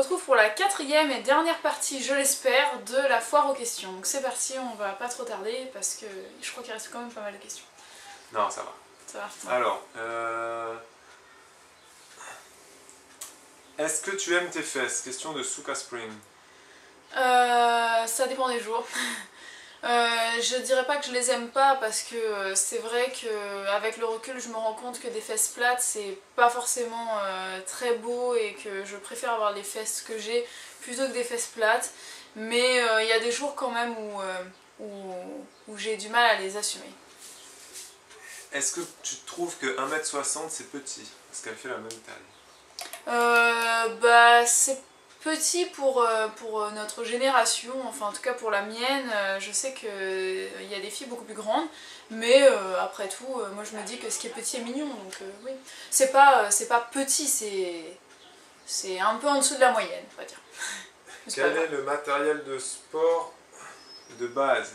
retrouve pour la 4e et dernière partie, je l'espère, de la foire aux questions. Donc c'est parti, on va pas trop tarder parce que je crois qu'il reste quand même pas mal de questions. Non, ça va. Ça va. Alors, est-ce que tu aimes tes fesses? Question de Suka Spring. Ça dépend des jours. Je dirais pas que je les aime pas parce que c'est vrai qu'avec le recul je me rends compte que des fesses plates c'est pas forcément très beau et que je préfère avoir les fesses que j'ai plutôt que des fesses plates, mais il y a des jours quand même où j'ai du mal à les assumer. Est-ce que tu trouves que 1m60 c'est petit? Est-ce qu'elle fait la même taille? Bah c'est petit pour notre génération, enfin en tout cas pour la mienne. Je sais qu'il y a des filles beaucoup plus grandes, mais après tout, moi je me dis que ce qui est petit est mignon, donc oui. C'est pas petit, c'est un peu en dessous de la moyenne, on va dire. Quel est le matériel de sport de base?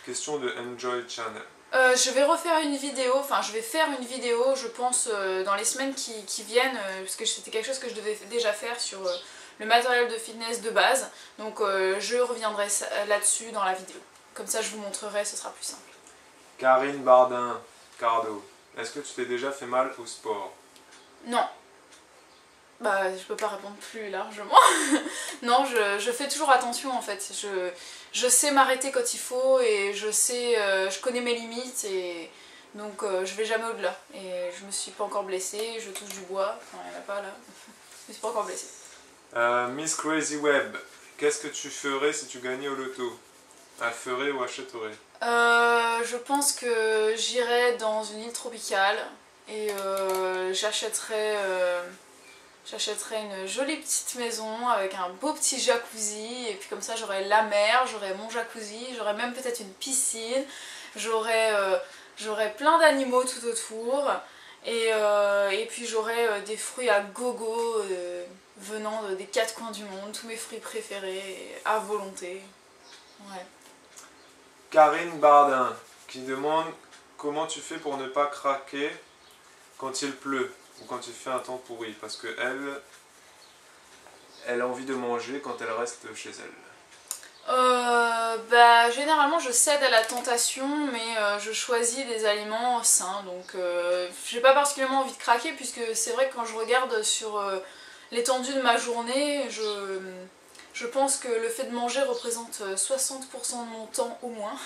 Question de Enjoy Channel. Je vais refaire une vidéo, enfin je vais faire une vidéo je pense dans les semaines qui viennent, parce que c'était quelque chose que je devais déjà faire sur le matériel de fitness de base, donc je reviendrai là-dessus dans la vidéo. Comme ça je vous montrerai, ce sera plus simple. Karine Bardin, Cardo, est-ce que tu t'es déjà fait mal au sport? Non. Bah je peux pas répondre plus largement. Non, je fais toujours attention en fait. Je sais m'arrêter quand il faut et je connais mes limites et donc je vais jamais au-delà. Et je me suis pas encore blessée, je touche du bois, enfin il n'y en a pas là. Je me suis pas encore blessée. Miss Crazy Web, qu'est-ce que tu ferais si tu gagnais au loto? Ferais ou achèterais? Je pense que j'irai dans une île tropicale et j'achèterai une jolie petite maison avec un beau petit jacuzzi et puis comme ça j'aurai la mer, j'aurai mon jacuzzi, j'aurai même peut-être une piscine, j'aurai plein d'animaux tout autour et puis j'aurai des fruits à gogo venant des 4 coins du monde, tous mes fruits préférés à volonté. Ouais. Karine Bardin qui demande comment tu fais pour ne pas craquer quand il pleut ou quand il fait un temps pourri, parce que elle a envie de manger quand elle reste chez elle. Bah, généralement je cède à la tentation mais je choisis des aliments sains, donc j'ai pas particulièrement envie de craquer puisque c'est vrai que quand je regarde sur l'étendue de ma journée, je pense que le fait de manger représente 60% de mon temps au moins.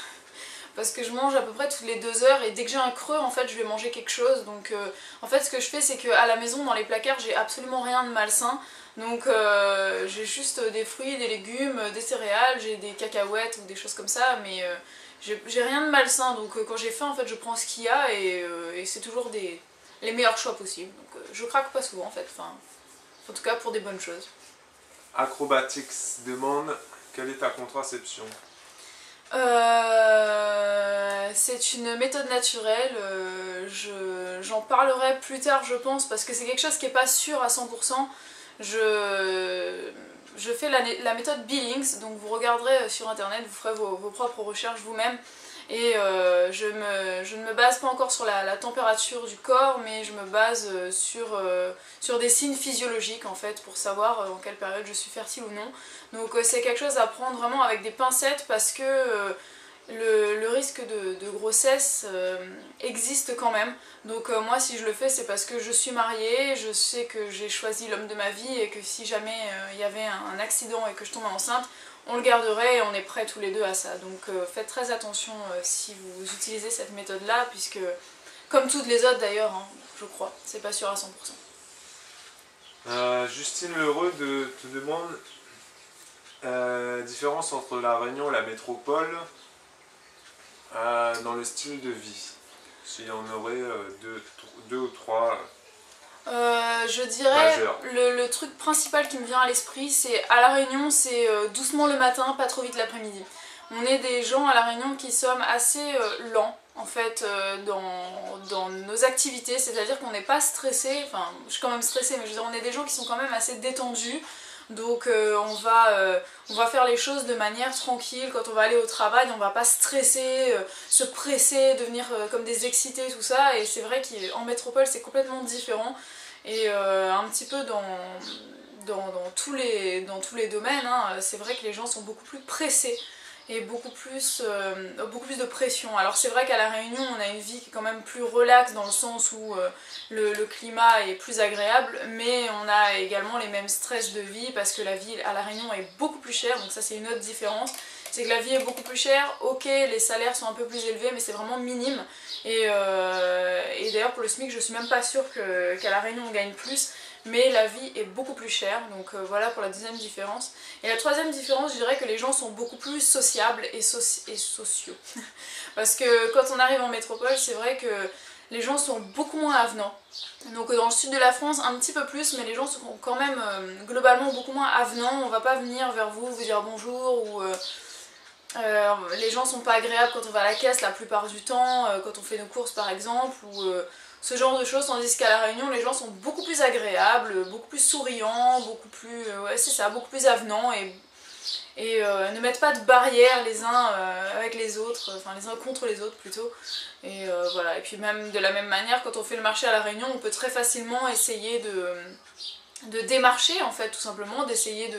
Parce que je mange à peu près toutes les 2 heures et dès que j'ai un creux en fait je vais manger quelque chose, donc en fait ce que je fais c'est qu'à la maison dans les placards j'ai absolument rien de malsain, donc j'ai juste des fruits, des légumes, des céréales, j'ai des cacahuètes ou des choses comme ça, mais j'ai rien de malsain, donc quand j'ai faim en fait je prends ce qu'il y a et c'est toujours les meilleurs choix possibles, donc je craque pas souvent en fait, enfin en tout cas pour des bonnes choses. Acrobatics demande quelle est ta contraception? C'est une méthode naturelle, j'en parlerai plus tard je pense parce que c'est quelque chose qui n'est pas sûr à 100%. Je fais la méthode Billings, donc vous regarderez sur internet, vous ferez vos propres recherches vous-même. Et je ne me base pas encore sur la température du corps, mais je me base sur des signes physiologiques en fait, pour savoir en quelle période je suis fertile ou non. Donc c'est quelque chose à prendre vraiment avec des pincettes parce que le risque de grossesse existe quand même. Donc moi si je le fais c'est parce que je suis mariée, je sais que j'ai choisi l'homme de ma vie et que si jamais il y avait un accident et que je tombais enceinte, on le garderait et on est prêts tous les deux à ça. Donc faites très attention si vous utilisez cette méthode là, puisque comme toutes les autres d'ailleurs, hein, je crois, c'est pas sûr à 100%. Justine Lheureux te demande différence entre la Réunion et la métropole dans le style de vie. S'il y en aurait deux ou trois. Je dirais le truc principal qui me vient à l'esprit, c'est à La Réunion, c'est doucement le matin, pas trop vite l'après-midi. On est des gens à La Réunion qui sommes assez lents en fait dans nos activités, c'est-à-dire qu'on n'est pas stressé, enfin je suis quand même stressée, mais je veux dire on est des gens qui sont quand même assez détendus. Donc on va faire les choses de manière tranquille. Quand on va aller au travail, on va pas stresser, se presser, devenir comme des excités, tout ça. Et c'est vrai qu'en métropole c'est complètement différent. Et un petit peu dans tous les domaines, hein. C'est vrai que les gens sont beaucoup plus pressés et beaucoup plus de pression. Alors c'est vrai qu'à La Réunion on a une vie qui est quand même plus relaxe dans le sens où le climat est plus agréable, mais on a également les mêmes stress de vie parce que la vie à La Réunion est beaucoup plus chère, donc ça c'est une autre différence. C'est que la vie est beaucoup plus chère, ok les salaires sont un peu plus élevés mais c'est vraiment minime et d'ailleurs pour le SMIC je suis même pas sûre qu'à La Réunion on gagne plus, mais la vie est beaucoup plus chère, donc voilà pour la deuxième différence. Et la troisième différence, je dirais que les gens sont beaucoup plus sociables et sociaux. Parce que quand on arrive en métropole, c'est vrai que les gens sont beaucoup moins avenants. Donc dans le sud de la France, un petit peu plus, mais les gens sont quand même globalement beaucoup moins avenants. On va pas venir vers vous dire bonjour ou... les gens sont pas agréables quand on va à la caisse la plupart du temps, quand on fait nos courses par exemple, ou ce genre de choses, tandis qu'à La Réunion les gens sont beaucoup plus agréables, beaucoup plus souriants, beaucoup plus, ouais c'est ça, beaucoup plus avenants et ne mettent pas de barrières les uns avec les autres, enfin les uns contre les autres plutôt. Et voilà, et puis même de la même manière quand on fait le marché à La Réunion on peut très facilement essayer de démarcher en fait tout simplement, d'essayer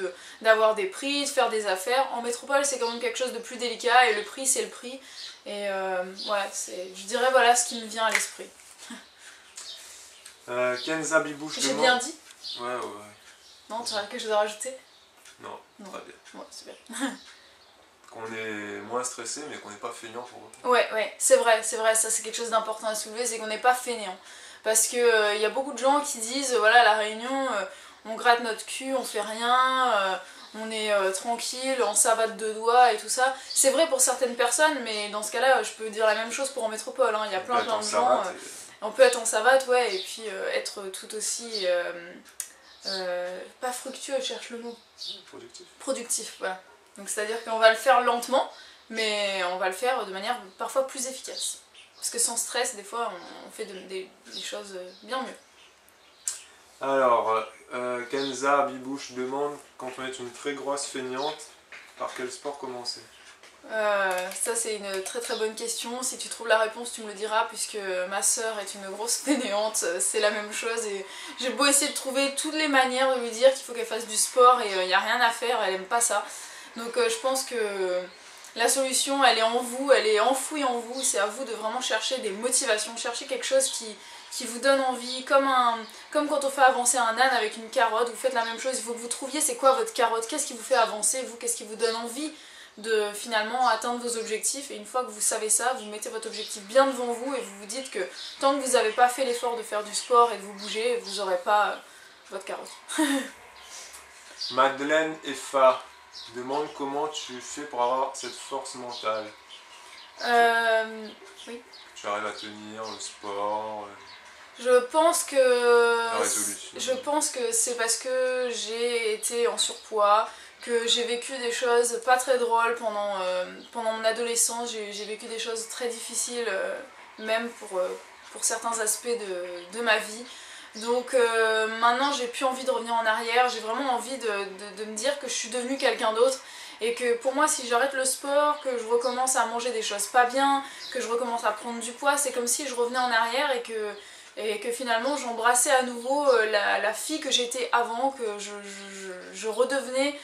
d'avoir des prix, de faire des affaires. En métropole c'est quand même quelque chose de plus délicat et le prix c'est le prix. Et ouais, je dirais voilà ce qui me vient à l'esprit. Kenza Bibouche J'ai bien dit? Ouais. Non, tu as quelque chose à rajouter? Non, très bien. Ouais, c'est bien. Qu'on est moins stressé mais qu'on n'est pas feignant pour eux. Ouais, c'est vrai, ça c'est quelque chose d'important à soulever, c'est qu'on n'est pas fainéant. Parce que y a beaucoup de gens qui disent, voilà, à La Réunion, on gratte notre cul, on fait rien, on est tranquille, en savate de doigts et tout ça. C'est vrai pour certaines personnes, mais dans ce cas-là, je peux dire la même chose pour en métropole. Il y a plein de gens. On peut être en savate, ouais, et puis être tout aussi... pas fructueux, je cherche le mot. Productif, voilà. Donc c'est-à-dire qu'on va le faire lentement, mais on va le faire de manière parfois plus efficace. Parce que sans stress, des fois, on fait des choses bien mieux. Alors, Kenza Bibouche demande, quand on est une très grosse feignante, par quel sport commencer? Ça c'est une très très bonne question. Si tu trouves la réponse tu me le diras, puisque ma soeur est une grosse fainéante, c'est la même chose et j'ai beau essayer de trouver toutes les manières de lui dire qu'il faut qu'elle fasse du sport et il n'y a rien à faire, elle aime pas ça. Donc je pense que la solution elle est en vous, elle est enfouie en vous, c'est à vous de vraiment chercher des motivations, chercher quelque chose qui vous donne envie, comme quand on fait avancer un âne avec une carotte, vous faites la même chose, il faut que vous trouviez c'est quoi votre carotte, qu'est-ce qui vous fait avancer, vous, qu'est-ce qui vous donne envie de finalement atteindre vos objectifs. Et une fois que vous savez ça, vous mettez votre objectif bien devant vous et vous vous dites que tant que vous n'avez pas fait l'effort de faire du sport et de vous bouger, vous n'aurez pas votre carotte. Madeleine Effa demande comment tu fais pour avoir cette force mentale. Oui. Tu arrives à tenir le sport, Je pense que... la résolution. Je pense que c'est parce que j'ai été en surpoids, que j'ai vécu des choses pas très drôles pendant mon adolescence, j'ai vécu des choses très difficiles, même pour certains aspects de ma vie. Donc maintenant j'ai plus envie de revenir en arrière, j'ai vraiment envie de me dire que je suis devenue quelqu'un d'autre et que pour moi si j'arrête le sport, que je recommence à manger des choses pas bien, que je recommence à prendre du poids, c'est comme si je revenais en arrière et que finalement j'embrassais à nouveau la fille que j'étais avant, que je redevenais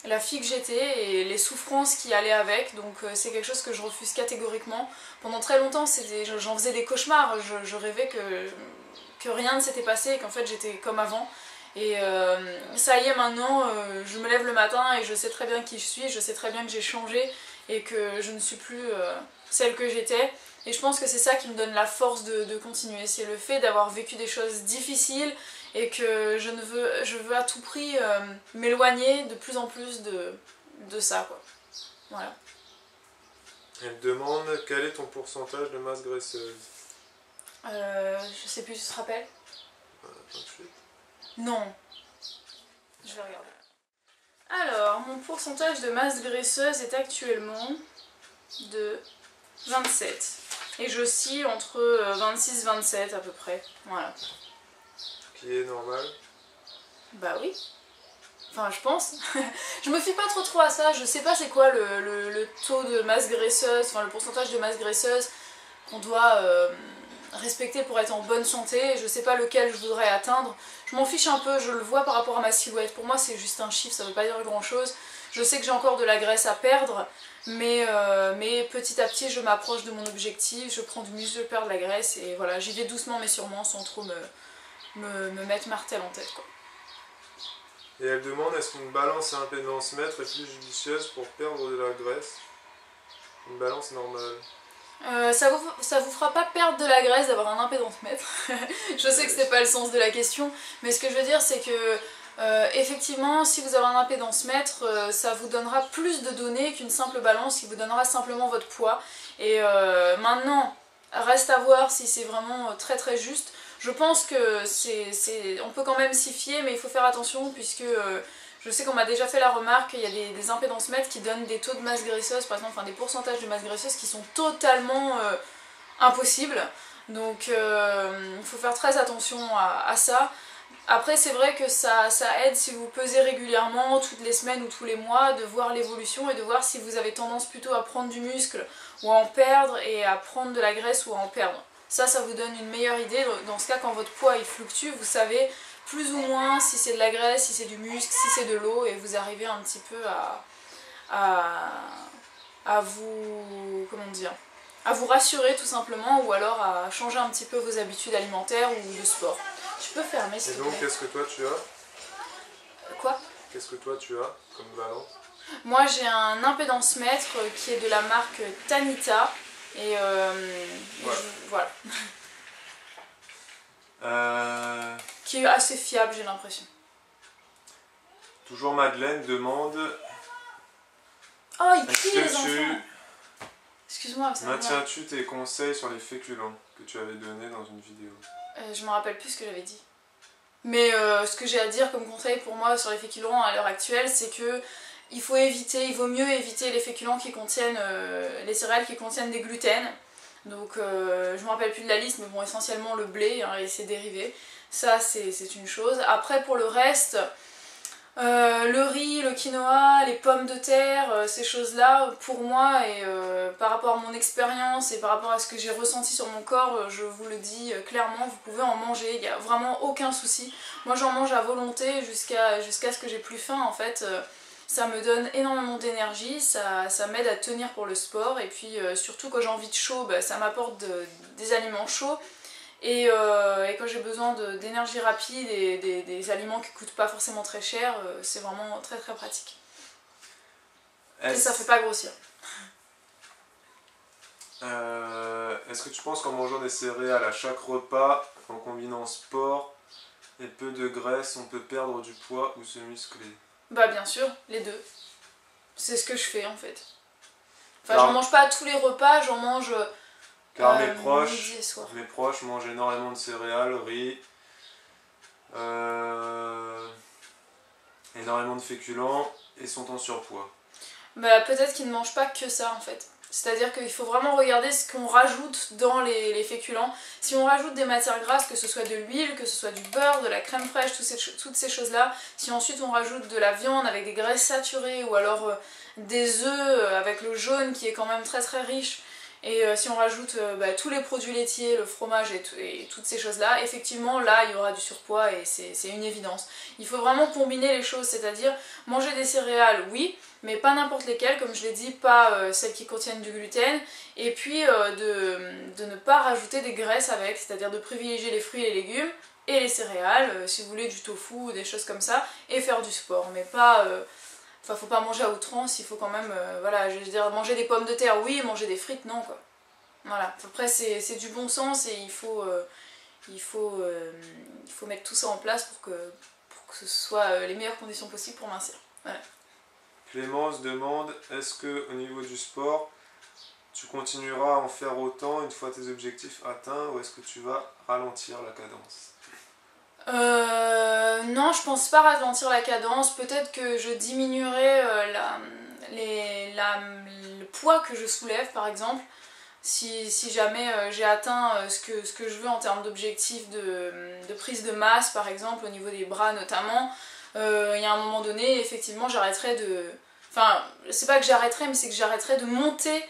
la fille que j'étais et les souffrances qui allaient avec, donc c'est quelque chose que je refuse catégoriquement. Pendant très longtemps j'en faisais des cauchemars, je rêvais que rien ne s'était passé et qu'en fait j'étais comme avant. Et ça y est maintenant, je me lève le matin et je sais très bien qui je suis, je sais très bien que j'ai changé et que je ne suis plus celle que j'étais. Et je pense que c'est ça qui me donne la force de continuer, c'est le fait d'avoir vécu des choses difficiles et que je veux à tout prix m'éloigner de plus en plus de ça, quoi. Voilà. Elle demande quel est ton pourcentage de masse graisseuse. Je sais plus, tu te rappelles? 28. Non. Je vais regarder. Alors, mon pourcentage de masse graisseuse est actuellement de 27. Et j'oscille entre 26 et 27 à peu près. Voilà. Qui est normal? Bah oui. Enfin, je pense. Je me fie pas trop à ça. Je sais pas c'est quoi le taux de masse graisseuse, enfin le pourcentage de masse graisseuse qu'on doit respecter pour être en bonne santé, je sais pas lequel je voudrais atteindre. Je m'en fiche un peu, je le vois par rapport à ma silhouette. Pour moi c'est juste un chiffre, ça veut pas dire grand chose. Je sais que j'ai encore de la graisse à perdre, mais petit à petit je m'approche de mon objectif, je prends du muscle, je perds de la graisse et voilà, j'y vais doucement mais sûrement sans trop me mettre martel en tête, quoi. Et elle demande est-ce qu'une balance à impédance mètre est plus judicieuse pour perdre de la graisse? Une balance normale. Ça vous fera pas perdre de la graisse d'avoir un impédance mètre. Je sais que c'est pas le sens de la question, mais ce que je veux dire c'est que effectivement si vous avez un impédance mètre, ça vous donnera plus de données qu'une simple balance qui vous donnera simplement votre poids. Et maintenant, reste à voir si c'est vraiment très très juste. Je pense que on peut quand même s'y fier, mais il faut faire attention puisque je sais qu'on m'a déjà fait la remarque qu'il y a des impédances mètres qui donnent des taux de masse graisseuse, par exemple, enfin des pourcentages de masse graisseuse qui sont totalement impossibles. Donc il faut faire très attention à ça. Après c'est vrai que ça aide si vous pesez régulièrement, toutes les semaines ou tous les mois, de voir l'évolution et de voir si vous avez tendance plutôt à prendre du muscle ou à en perdre et à prendre de la graisse ou à en perdre. Ça vous donne une meilleure idée. Dans ce cas, quand votre poids il fluctue, vous savez plus ou moins si c'est de la graisse, si c'est du muscle, si c'est de l'eau, et vous arrivez un petit peu à vous, comment dire, à vous rassurer tout simplement, ou alors à changer un petit peu vos habitudes alimentaires ou de sport. Tu peux fermer s'il te plaît. Et donc qu'est-ce que toi tu as? Quoi? Qu'est-ce que toi tu as comme balance? Moi j'ai un impédance mètre qui est de la marque Tanita, et voilà. Qui est assez fiable, j'ai l'impression. Toujours Madeleine demande oh, il crie les enfants. tu Excuse-moi, ça maintiens-tu tes conseils sur les féculents que tu avais donnés dans une vidéo? Je me rappelle plus ce que j'avais dit. Mais ce que j'ai à dire comme conseil pour moi sur les féculents à l'heure actuelle, c'est que il vaut mieux éviter les féculents qui contiennent, les céréales qui contiennent des gluten. Donc je me rappelle plus de la liste, mais bon, essentiellement le blé hein, et ses dérivés. Ça c'est une chose. Après pour le reste, le riz, le quinoa, les pommes de terre, ces choses-là, pour moi, et par rapport à mon expérience et par rapport à ce que j'ai ressenti sur mon corps, je vous le dis clairement, vous pouvez en manger, il n'y a vraiment aucun souci. Moi j'en mange à volonté jusqu'à ce que j'ai plus faim en fait. Ça me donne énormément d'énergie, ça m'aide à tenir pour le sport, et puis surtout quand j'ai envie de chaud, bah, ça m'apporte des aliments chauds. Et quand j'ai besoin d'énergie rapide et des aliments qui coûtent pas forcément très cher, c'est vraiment très très pratique. Et ça fait pas grossir. Est-ce que tu penses qu'en mangeant des céréales à chaque repas, en combinant sport et peu de graisse, on peut perdre du poids ou se muscler? Bah bien sûr, les deux. C'est ce que je fais en fait. Enfin, j'en mange pas à tous les repas, j'en mange car midi et soir. mes proches mangent énormément de céréales, riz, énormément de féculents et sont en surpoids. Bah peut-être qu'ils ne mangent pas que ça en fait. C'est-à-dire qu'il faut vraiment regarder ce qu'on rajoute dans les féculents. Si on rajoute des matières grasses, que ce soit de l'huile, que ce soit du beurre, de la crème fraîche, toutes ces choses-là, si ensuite on rajoute de la viande avec des graisses saturées ou alors des œufs avec le jaune qui est quand même très très riche, et si on rajoute tous les produits laitiers, le fromage et toutes ces choses-là, effectivement là il y aura du surpoids et c'est une évidence. Il faut vraiment combiner les choses, c'est-à-dire manger des céréales, oui, mais pas n'importe lesquelles, comme je l'ai dit, pas celles qui contiennent du gluten, et puis de ne pas rajouter des graisses avec, c'est-à-dire de privilégier les fruits et les légumes et les céréales, si vous voulez du tofu ou des choses comme ça, et faire du sport, mais pas... Enfin, faut pas manger à outrance, il faut quand même, voilà, je veux dire, manger des pommes de terre, oui, manger des frites, non, quoi. Voilà, après c'est du bon sens et il faut mettre tout ça en place pour que ce soit les meilleures conditions possibles pour mincir. Voilà. Clémence demande, est-ce que au niveau du sport, tu continueras à en faire autant une fois tes objectifs atteints ou est-ce que tu vas ralentir la cadence? Non, je pense pas ralentir la cadence, peut-être que je diminuerai le poids que je soulève par exemple, si jamais j'ai atteint ce que je veux en termes d'objectifs de prise de masse par exemple, au niveau des bras notamment, il y a un moment donné, effectivement j'arrêterai de... Enfin, c'est pas que j'arrêterai, mais c'est que j'arrêterai de monter,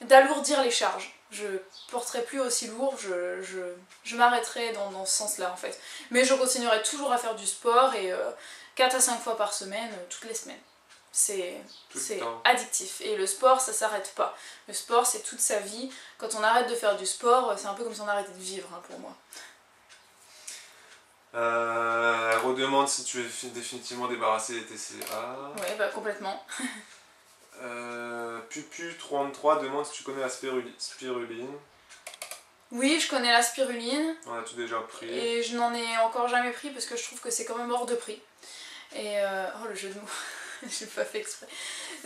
d'alourdir les charges. je porterai plus aussi lourd, je m'arrêterai dans ce sens-là en fait. Mais je continuerai toujours à faire du sport et 4 à 5 fois par semaine, toutes les semaines. C'est addictif et le sport ça s'arrête pas. Le sport c'est toute sa vie. Quand on arrête de faire du sport, c'est un peu comme si on arrêtait de vivre hein, pour moi. Elle redemande si tu es définitivement débarrassé des TCA. Ouais, bah complètement. Pupu33 demande si tu connais la spiruline. Oui, je connais la spiruline. En as-tu déjà pris? Et je n'en ai encore jamais pris parce que je trouve que c'est quand même hors de prix. Et oh le jeu de mots, j'ai pas fait exprès.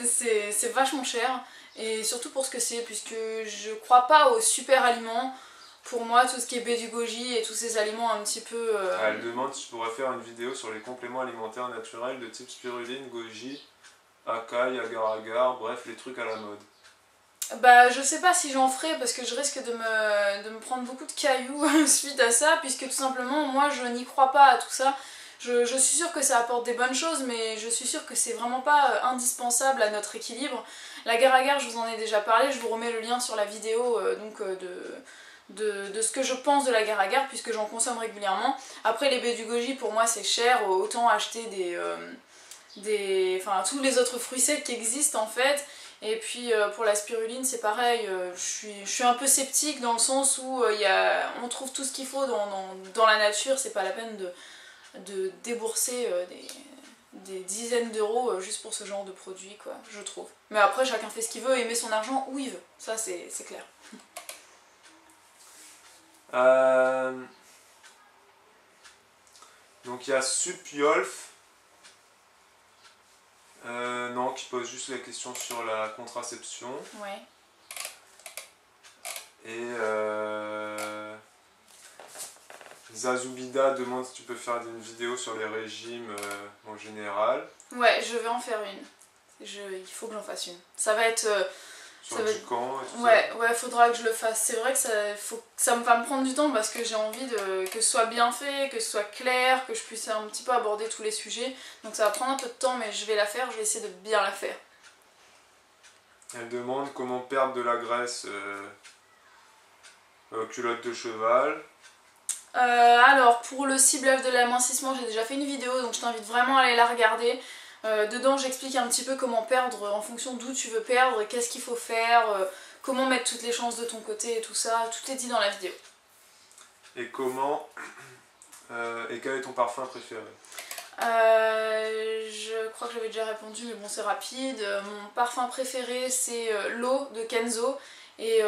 C'est vachement cher et surtout pour ce que c'est, puisque je crois pas aux super aliments. Pour moi, tout ce qui est baie du goji et tous ces aliments un petit peu... Elle demande si je pourrais faire une vidéo sur les compléments alimentaires naturels de type spiruline, goji, acai, agar-agar, bref, les trucs à la mode. Bah je sais pas si j'en ferai parce que je risque de me prendre beaucoup de cailloux suite à ça, puisque tout simplement moi je n'y crois pas à tout ça. Je suis sûre que ça apporte des bonnes choses, mais je suis sûre que c'est vraiment pas indispensable à notre équilibre. L'agar-agar, je vous en ai déjà parlé, je vous remets le lien sur la vidéo de ce que je pense de l'agar-agar, puisque j'en consomme régulièrement. Après les baies du goji, pour moi c'est cher, autant acheter enfin, tous les autres fruits secs qui existent en fait. Et puis pour la spiruline c'est pareil, je suis un peu sceptique dans le sens où on trouve tout ce qu'il faut dans la nature, c'est pas la peine de débourser des dizaines d'euros juste pour ce genre de produit quoi, je trouve. Mais après chacun fait ce qu'il veut et met son argent où il veut, ça c'est clair. Donc il y a Supiolf. Non, qui pose juste la question sur la contraception. Ouais. Et Zazubida demande si tu peux faire une vidéo sur les régimes en général. Ouais, je vais en faire une. Il faut que j'en fasse une. Ça va être... sur du camp et tout ouais, ça. ouais, faudra que je le fasse. C'est vrai que ça va me prendre du temps parce que j'ai envie que ce soit bien fait, que ce soit clair, que je puisse un petit peu aborder tous les sujets. Donc ça va prendre un peu de temps, mais je vais la faire, je vais essayer de bien la faire. Elle demande comment perdre de la graisse culotte de cheval. Alors, pour le ciblage de l'amincissement, j'ai déjà fait une vidéo, donc je t'invite vraiment à aller la regarder. Dedans, j'explique un petit peu comment perdre en fonction d'où tu veux perdre, qu'est-ce qu'il faut faire, comment mettre toutes les chances de ton côté et tout ça. Tout est dit dans la vidéo. Et comment... et quel est ton parfum préféré? Je crois que j'avais déjà répondu, mais bon, c'est rapide. Mon parfum préféré, c'est l'eau de Kenzo et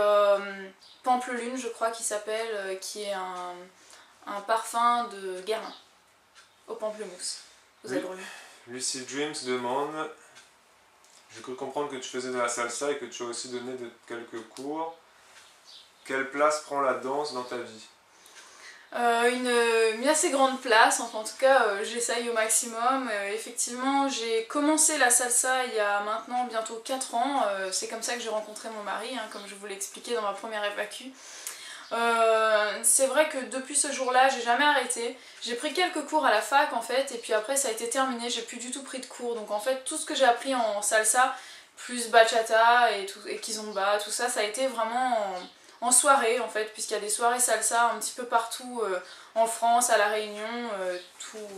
Pampelune, je crois qu'il s'appelle, qui est un parfum de gamin au pamplemousse, aux agrumes. Lucy Dreams demande: j'ai cru comprendre que tu faisais de la salsa et que tu as aussi donné quelques cours. Quelle place prend la danse dans ta vie? Une assez grande place, enfin en tout cas j'essaye au maximum. Effectivement j'ai commencé la salsa il y a maintenant bientôt 4 ans, c'est comme ça que j'ai rencontré mon mari, hein, comme je vous l'ai expliqué dans ma première FAQ. C'est vrai que depuis ce jour-là j'ai jamais arrêté, j'ai pris quelques cours à la fac en fait et puis après ça a été terminé, j'ai plus du tout pris de cours, donc en fait tout ce que j'ai appris en salsa plus bachata et kizomba, tout ça, ça a été vraiment en soirée en fait, puisqu'il y a des soirées salsa un petit peu partout en France, à La Réunion,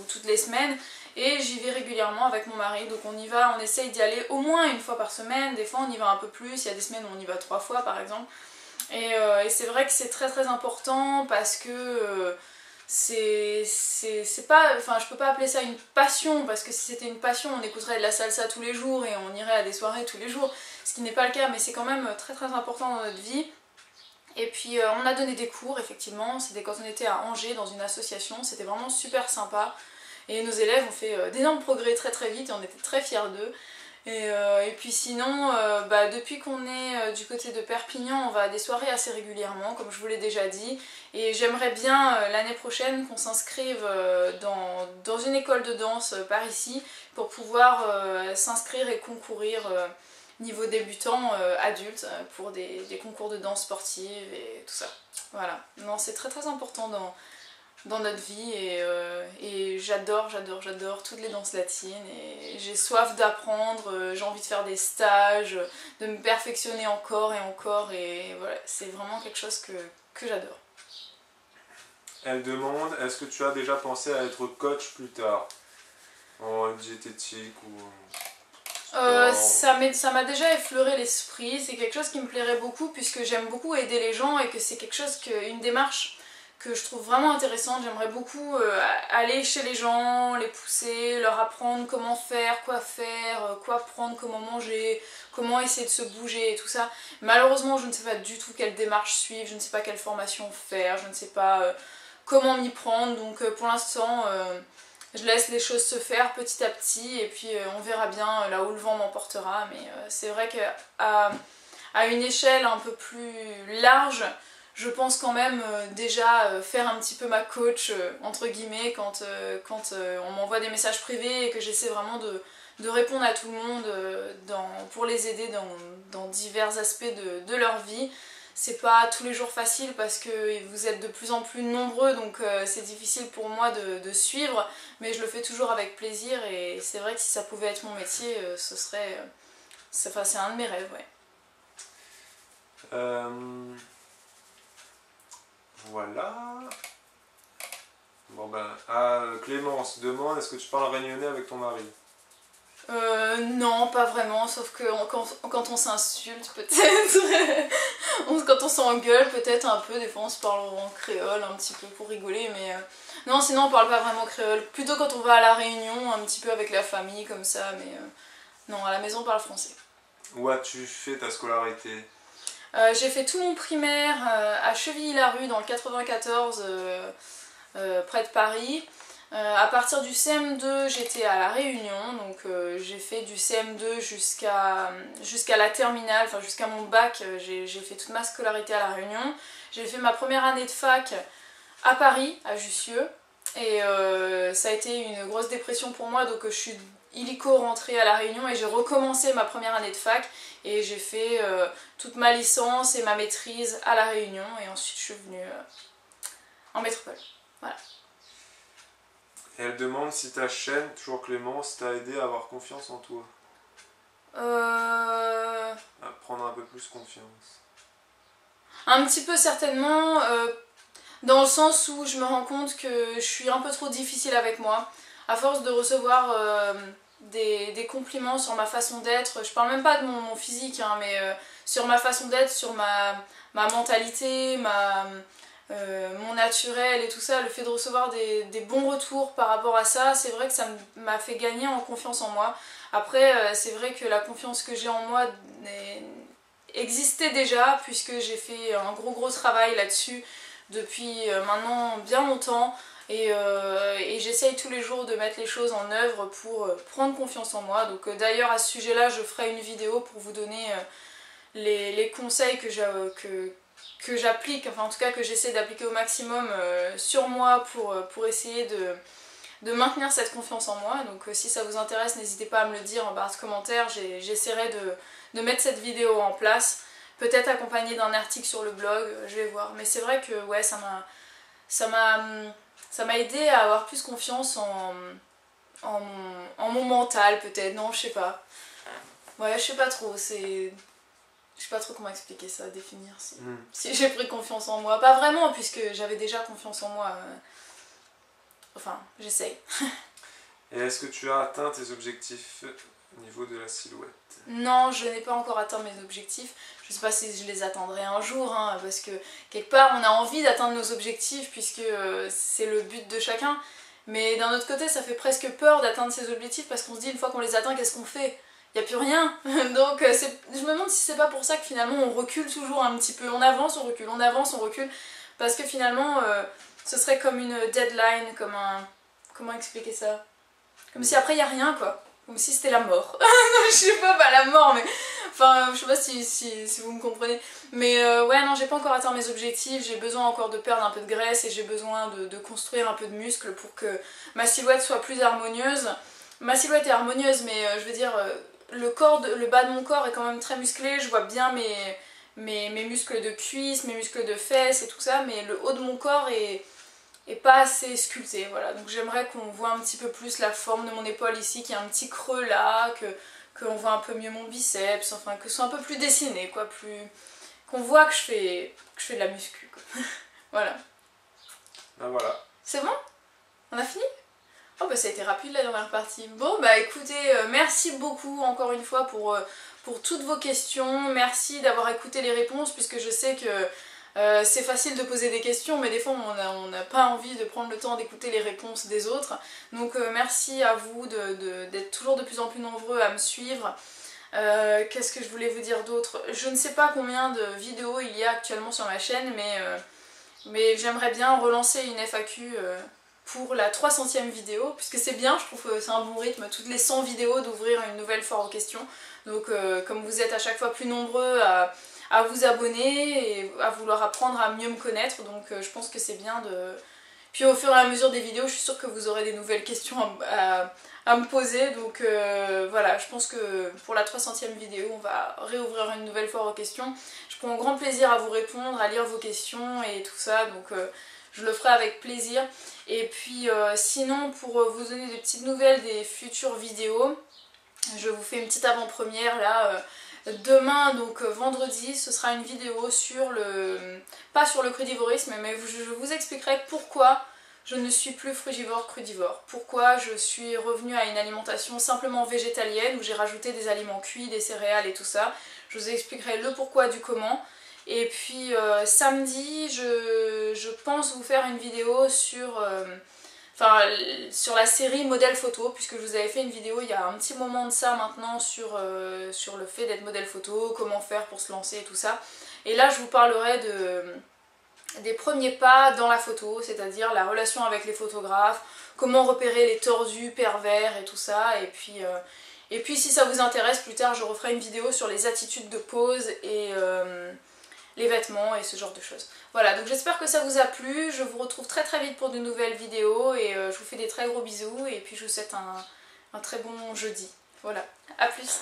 toutes les semaines, et j'y vais régulièrement avec mon mari, donc on y va, on essaye d'y aller au moins une fois par semaine, des fois on y va un peu plus, il y a des semaines où on y va 3 fois par exemple, et c'est vrai que c'est très très important parce que c'est pas, enfin je peux pas appeler ça une passion, parce que si c'était une passion on écouterait de la salsa tous les jours et on irait à des soirées tous les jours, ce qui n'est pas le cas, mais c'est quand même très très important dans notre vie. Et puis on a donné des cours effectivement, c'était quand on était à Angers dans une association, c'était vraiment super sympa et nos élèves ont fait d'énormes progrès très très vite et on était très fiers d'eux. Et puis sinon, depuis qu'on est du côté de Perpignan, on va à des soirées assez régulièrement, comme je vous l'ai déjà dit. Et j'aimerais bien l'année prochaine qu'on s'inscrive dans une école de danse par ici pour pouvoir s'inscrire et concourir niveau débutant adulte pour des concours de danse sportive et tout ça. Voilà, non, c'est très très important dans notre vie et j'adore toutes les danses latines et j'ai soif d'apprendre, j'ai envie de faire des stages, de me perfectionner encore et voilà, c'est vraiment quelque chose que j'adore. Elle demande, est-ce que tu as déjà pensé à être coach plus tard? En diététique ou ça m'a déjà effleuré l'esprit, c'est quelque chose qui me plairait beaucoup puisque j'aime beaucoup aider les gens et que c'est quelque chose, une démarche que je trouve vraiment intéressante. J'aimerais beaucoup aller chez les gens, les pousser, leur apprendre comment faire, quoi prendre, comment manger, comment essayer de se bouger et tout ça. Malheureusement, je ne sais pas du tout quelle démarche suivre, je ne sais pas quelle formation faire, je ne sais pas comment m'y prendre. Donc pour l'instant, je laisse les choses se faire petit à petit et puis on verra bien là où le vent m'emportera. Mais c'est vrai qu'à une échelle un peu plus large, je pense quand même déjà faire un petit peu ma coach entre guillemets quand on m'envoie des messages privés et que j'essaie vraiment de répondre à tout le monde pour les aider dans divers aspects de leur vie. C'est pas tous les jours facile parce que vous êtes de plus en plus nombreux, donc c'est difficile pour moi de suivre, mais je le fais toujours avec plaisir et c'est vrai que si ça pouvait être mon métier, ce serait... c'est un de mes rêves, ouais. Voilà. Bon ben, Clémence demande, est-ce que tu parles réunionnais avec ton mari? Non, pas vraiment, sauf que quand on s'insulte peut-être, quand on s'engueule peut-être un peu, des fois on se parle en créole un petit peu pour rigoler, mais non, sinon on parle pas vraiment créole, plutôt quand on va à la Réunion, un petit peu avec la famille comme ça, mais non, à la maison on parle français. Où as-tu fait ta scolarité? J'ai fait tout mon primaire à Chevilly-la-Rue dans le 94, près de Paris. À partir du CM2, j'étais à La Réunion, donc j'ai fait du CM2 jusqu'à la terminale, enfin jusqu'à mon bac, j'ai fait toute ma scolarité à La Réunion. J'ai fait ma première année de fac à Paris, à Jussieu, et ça a été une grosse dépression pour moi, donc je suis illico rentrée à La Réunion et j'ai recommencé ma première année de fac et j'ai fait toute ma licence et ma maîtrise à La Réunion et ensuite je suis venue en métropole. Voilà. Et elle demande si ta chaîne, toujours Clémence, t'a aidé à avoir confiance en toi. À prendre un peu plus confiance. Un petit peu certainement, dans le sens où je me rends compte que je suis un peu trop difficile avec moi. À force de recevoir des compliments sur ma façon d'être, je parle même pas de mon physique, hein, mais sur ma façon d'être, sur ma mentalité, mon naturel et tout ça, le fait de recevoir des bons retours par rapport à ça, c'est vrai que ça m'a fait gagner en confiance en moi. Après, c'est vrai que la confiance que j'ai en moi existait déjà, puisque j'ai fait un gros travail là-dessus depuis maintenant bien longtemps. Et j'essaye tous les jours de mettre les choses en œuvre pour prendre confiance en moi. Donc d'ailleurs à ce sujet-là, je ferai une vidéo pour vous donner les conseils que j'applique, enfin en tout cas que j'essaie d'appliquer au maximum sur moi pour essayer de maintenir cette confiance en moi. Donc si ça vous intéresse, n'hésitez pas à me le dire en barre de commentaires, j'essaierai de mettre cette vidéo en place, peut-être accompagnée d'un article sur le blog, je vais voir. Mais c'est vrai que ouais, ça m'a aidé à avoir plus confiance en mon mental peut-être, non je sais pas. Ouais, je sais pas trop, je sais pas trop comment expliquer ça, définir si j'ai pris confiance en moi. Pas vraiment, puisque j'avais déjà confiance en moi. Enfin, j'essaye. Et est-ce que tu as atteint tes objectifs au niveau de la silhouette? Non, je n'ai pas encore atteint mes objectifs. Je sais pas si je les atteindrai un jour, hein, parce que quelque part on a envie d'atteindre nos objectifs, puisque c'est le but de chacun. Mais d'un autre côté, ça fait presque peur d'atteindre ces objectifs, parce qu'on se dit une fois qu'on les atteint, qu'est-ce qu'on fait? Il n'y a plus rien. Donc je me demande si c'est pas pour ça que finalement on recule toujours un petit peu. On avance, on recule, on avance, on recule. Parce que finalement, ce serait comme une deadline, comme un... Comment expliquer ça? Comme si après il n'y a rien, quoi. Comme si c'était la mort. Non, je sais pas la mort, mais... Enfin, je sais pas si vous me comprenez. Mais ouais, non, j'ai pas encore atteint mes objectifs. J'ai besoin encore de perdre un peu de graisse et j'ai besoin de construire un peu de muscle pour que ma silhouette soit plus harmonieuse. Ma silhouette est harmonieuse, mais je veux dire... le bas de mon corps est quand même très musclé, je vois bien mes muscles de cuisses, mes muscles de fesses et tout ça, mais le haut de mon corps est et pas assez sculpté, voilà. Donc j'aimerais qu'on voit un petit peu plus la forme de mon épaule ici, qu'il y a un petit creux là, qu'on voit un peu mieux mon biceps, enfin que ce soit un peu plus dessiné, quoi, qu'on voit que je fais de la muscu, quoi. Voilà. Ben voilà. C'est bon? On a fini? Oh bah ça a été rapide la dernière partie. Bon bah écoutez, merci beaucoup encore une fois pour toutes vos questions. Merci d'avoir écouté les réponses, puisque je sais que c'est facile de poser des questions, mais des fois on n'a pas envie de prendre le temps d'écouter les réponses des autres. Donc merci à vous d'être toujours de plus en plus nombreux à me suivre. Qu'est-ce que je voulais vous dire d'autre? Je ne sais pas combien de vidéos il y a actuellement sur ma chaîne, mais j'aimerais bien relancer une FAQ pour la 300e vidéo, puisque c'est bien, je trouve que c'est un bon rythme, toutes les 100 vidéos, d'ouvrir une nouvelle foire aux questions. Donc comme vous êtes à chaque fois plus nombreux à vous abonner et à vouloir apprendre à mieux me connaître, donc je pense que c'est bien de... Puis au fur et à mesure des vidéos, je suis sûre que vous aurez des nouvelles questions à me poser, donc voilà, je pense que pour la 300e vidéo, on va réouvrir une nouvelle foire aux questions. Je prends grand plaisir à vous répondre, à lire vos questions et tout ça, donc je le ferai avec plaisir. Et puis sinon, pour vous donner des petites nouvelles des futures vidéos, je vous fais une petite avant-première là. Demain, donc vendredi, ce sera une vidéo sur pas sur le crudivorisme, mais je vous expliquerai pourquoi je ne suis plus frugivore crudivore. Pourquoi je suis revenue à une alimentation simplement végétalienne, où j'ai rajouté des aliments cuits, des céréales et tout ça. Je vous expliquerai le pourquoi du comment. Et puis samedi, je pense vous faire une vidéo sur la série modèle photo, puisque je vous avais fait une vidéo il y a un petit moment de ça maintenant sur le fait d'être modèle photo, comment faire pour se lancer et tout ça. Et là je vous parlerai des premiers pas dans la photo, c'est-à-dire la relation avec les photographes, comment repérer les tordus, pervers et tout ça. Et puis si ça vous intéresse, plus tard je referai une vidéo sur les attitudes de pose et les vêtements et ce genre de choses. Voilà, donc j'espère que ça vous a plu, je vous retrouve très très vite pour de nouvelles vidéos et je vous fais des très gros bisous et puis je vous souhaite un très bon jeudi. Voilà, à plus.